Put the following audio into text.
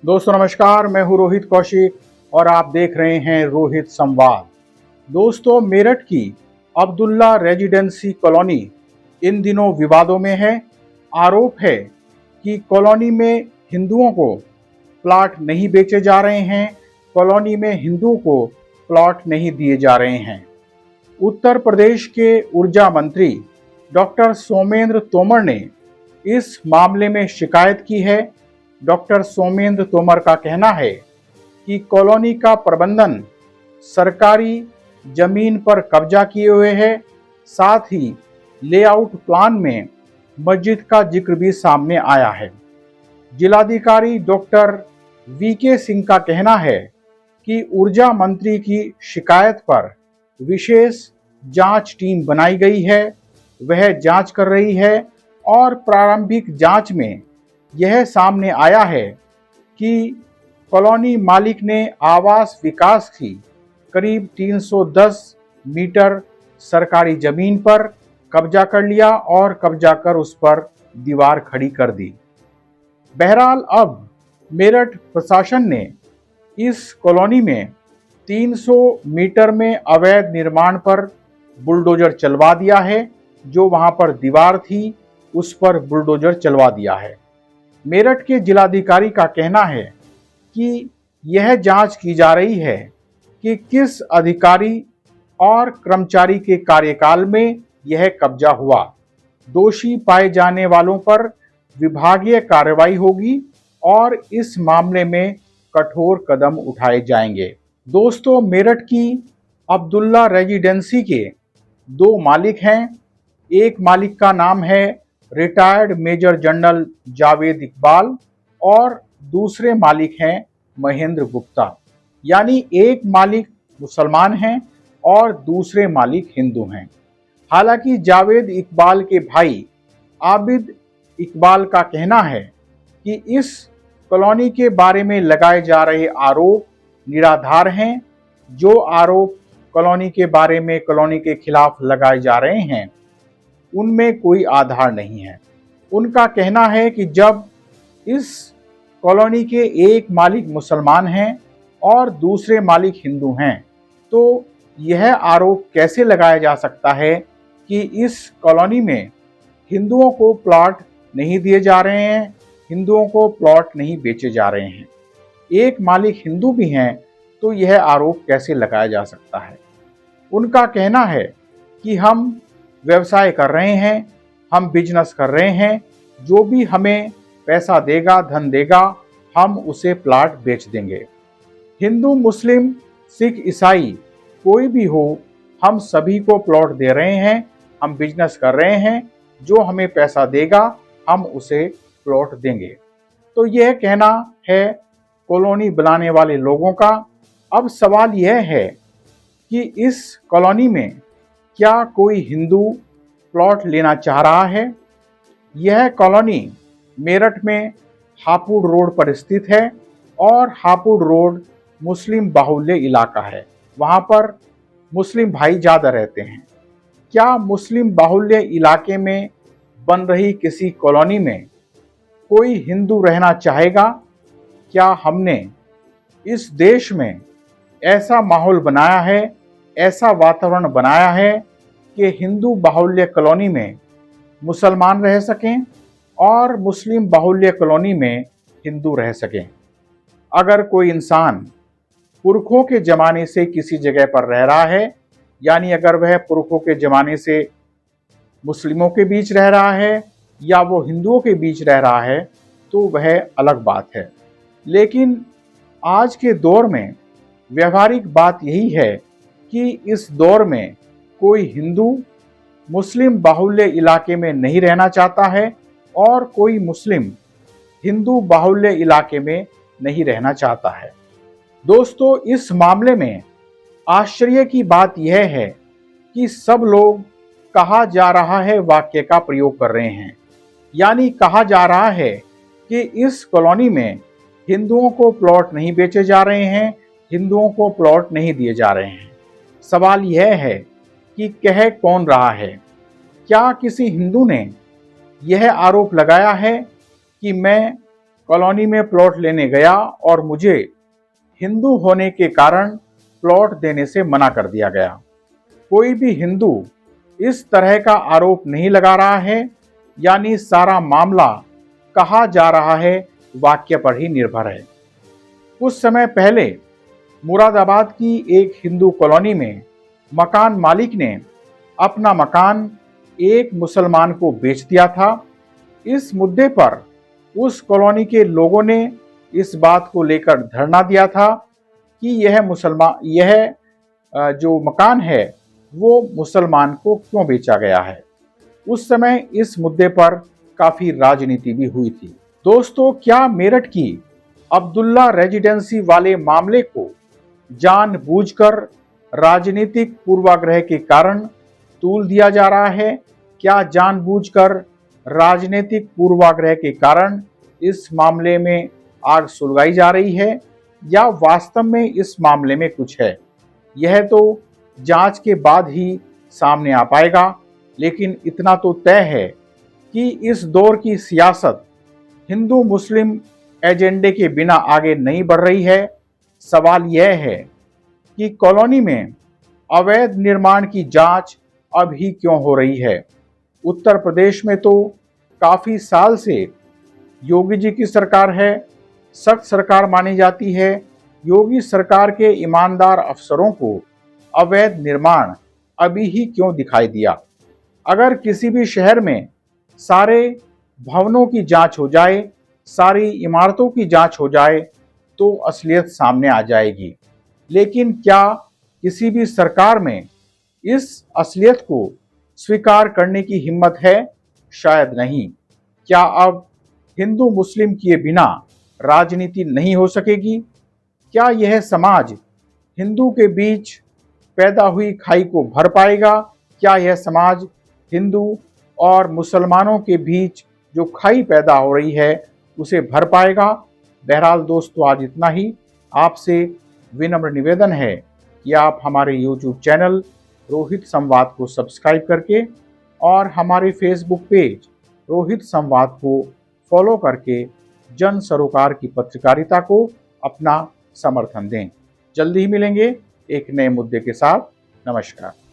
दोस्तों नमस्कार, मैं हूं रोहित कौशिक और आप देख रहे हैं रोहित संवाद। दोस्तों, मेरठ की अब्दुल्ला रेजिडेंसी कॉलोनी इन दिनों विवादों में है। आरोप है कि कॉलोनी में हिंदुओं को प्लॉट नहीं बेचे जा रहे हैं, कॉलोनी में हिंदुओं को प्लॉट नहीं दिए जा रहे हैं। उत्तर प्रदेश के ऊर्जा मंत्री डॉक्टर सोमेंद्र तोमर ने इस मामले में शिकायत की है। डॉक्टर सोमेंद्र तोमर का कहना है कि कॉलोनी का प्रबंधन सरकारी जमीन पर कब्जा किए हुए है। साथ ही लेआउट प्लान में मस्जिद का जिक्र भी सामने आया है। जिलाधिकारी डॉक्टर वीके सिंह का कहना है कि ऊर्जा मंत्री की शिकायत पर विशेष जांच टीम बनाई गई है। वह जांच कर रही है और प्रारंभिक जांच में यह सामने आया है कि कॉलोनी मालिक ने आवास विकास की करीब 310 मीटर सरकारी जमीन पर कब्जा कर लिया और कब्जा कर उस पर दीवार खड़ी कर दी। बहरहाल अब मेरठ प्रशासन ने इस कॉलोनी में 300 मीटर में अवैध निर्माण पर बुलडोजर चलवा दिया है। जो वहां पर दीवार थी उस पर बुलडोजर चलवा दिया है। मेरठ के जिलाधिकारी का कहना है कि यह जांच की जा रही है कि किस अधिकारी और कर्मचारी के कार्यकाल में यह कब्जा हुआ। दोषी पाए जाने वालों पर विभागीय कार्रवाई होगी और इस मामले में कठोर कदम उठाए जाएंगे। दोस्तों, मेरठ की अब्दुल्ला रेजिडेंसी के 2 मालिक हैं। एक मालिक का नाम है retired major general Javed Iqbal और दूसरे मालिक हैं महेंद्र गुप्ता। यानी एक मालिक मुसलमान हैं और दूसरे मालिक हिंदू हैं। हालांकि जावेद इकबाल के भाई आबिद इकबाल का कहना है कि इस कॉलोनी के बारे में लगाए जा रहे आरोप निराधार हैं। जो आरोप कॉलोनी के बारे में कॉलोनी के खिलाफ लगाए जा रहे हैं उनमें कोई आधार नहीं है। उनका कहना है कि जब इस कॉलोनी के एक मालिक मुसलमान हैं और दूसरे मालिक हिंदू हैं तो यह आरोप कैसे लगाया जा सकता है कि इस कॉलोनी में हिंदुओं को प्लॉट नहीं दिए जा रहे हैं, हिंदुओं को प्लॉट नहीं बेचे जा रहे हैं। एक मालिक हिंदू भी हैं तो यह आरोप कैसे लगाया जा सकता है। उनका कहना है कि हम व्यवसाय कर रहे हैं, हम बिजनेस कर रहे हैं, जो भी हमें पैसा देगा, धन देगा, हम उसे प्लॉट बेच देंगे। हिंदू, मुस्लिम, सिख, ईसाई कोई भी हो, हम सभी को प्लॉट दे रहे हैं, हम बिजनेस कर रहे हैं, जो हमें पैसा देगा हम उसे प्लॉट देंगे। तो यह कहना है कॉलोनी बनाने वाले लोगों का। अब सवाल यह है कि इस कॉलोनी में क्या कोई हिंदू प्लॉट लेना चाह रहा है। यह कॉलोनी मेरठ में हापुड़ रोड पर स्थित है और हापुड़ रोड मुस्लिम बाहुल्य इलाका है। वहां पर मुस्लिम भाई ज़्यादा रहते हैं। क्या मुस्लिम बाहुल्य इलाके में बन रही किसी कॉलोनी में कोई हिंदू रहना चाहेगा? क्या हमने इस देश में ऐसा माहौल बनाया है, ऐसा वातावरण बनाया है कि हिंदू बाहुल्य कॉलोनी में मुसलमान रह सकें और मुस्लिम बाहुल्य कॉलोनी में हिंदू रह सकें? अगर कोई इंसान पुरखों के ज़माने से किसी जगह पर रह रहा है, यानी अगर वह पुरखों के ज़माने से मुस्लिमों के बीच रह रहा है या वो हिंदुओं के बीच रह रहा है तो वह अलग बात है। लेकिन आज के दौर में व्यवहारिक बात यही है कि इस दौर में कोई हिंदू मुस्लिम बाहुल्य इलाके में नहीं रहना चाहता है और कोई मुस्लिम हिंदू बाहुल्य इलाके में नहीं रहना चाहता है। दोस्तों, इस मामले में आश्चर्य की बात यह है कि सब लोग कहा जा रहा है वाक्य का प्रयोग कर रहे हैं। यानी कहा जा रहा है कि इस कॉलोनी में हिंदुओं को प्लॉट नहीं बेचे जा रहे हैं, हिंदुओं को प्लॉट नहीं दिए जा रहे हैं। सवाल यह है कि कह कौन रहा है। क्या किसी हिंदू ने यह आरोप लगाया है कि मैं कॉलोनी में प्लॉट लेने गया और मुझे हिंदू होने के कारण प्लॉट देने से मना कर दिया गया। कोई भी हिंदू इस तरह का आरोप नहीं लगा रहा है, यानी सारा मामला कहा जा रहा है वाक्य पर ही निर्भर है। कुछ समय पहले मुरादाबाद की एक हिंदू कॉलोनी में मकान मालिक ने अपना मकान एक मुसलमान को बेच दिया था। इस मुद्दे पर उस कॉलोनी के लोगों ने इस बात को लेकर धरना दिया था कि यह जो मकान है वो मुसलमान को क्यों बेचा गया है। उस समय इस मुद्दे पर काफी राजनीति भी हुई थी। दोस्तों, क्या मेरठ की अब्दुल्ला रेजिडेंसी वाले मामले को जानबूझकर राजनीतिक पूर्वाग्रह के कारण तूल दिया जा रहा है? क्या जानबूझकर राजनीतिक पूर्वाग्रह के कारण इस मामले में आग सुलगाई जा रही है, या वास्तव में इस मामले में कुछ है? यह तो जांच के बाद ही सामने आ पाएगा, लेकिन इतना तो तय है कि इस दौर की सियासत हिंदू मुस्लिम एजेंडे के बिना आगे नहीं बढ़ रही है। सवाल यह है कि कॉलोनी में अवैध निर्माण की जांच अभी क्यों हो रही है? उत्तर प्रदेश में तो काफी साल से योगी जी की सरकार है, सख्त सरकार मानी जाती है। योगी सरकार के ईमानदार अफसरों को अवैध निर्माण अभी ही क्यों दिखाई दिया? अगर किसी भी शहर में सारे भवनों की जांच हो जाए, सारी इमारतों की जांच हो जाए, तो असलियत सामने आ जाएगी। लेकिन क्या किसी भी सरकार में इस असलियत को स्वीकार करने की हिम्मत है? शायद नहीं। क्या अब हिंदू मुस्लिम किए बिना राजनीति नहीं हो सकेगी? क्या यह समाज हिंदू के बीच पैदा हुई खाई को भर पाएगा? क्या यह समाज हिंदू और मुसलमानों के बीच जो खाई पैदा हो रही है उसे भर पाएगा? बहरहाल दोस्तों, आज इतना ही। आपसे विनम्र निवेदन है कि आप हमारे YouTube चैनल रोहित संवाद को सब्सक्राइब करके और हमारे फेसबुक पेज रोहित संवाद को फॉलो करके जन सरोकार की पत्रकारिता को अपना समर्थन दें। जल्दी ही मिलेंगे एक नए मुद्दे के साथ। नमस्कार।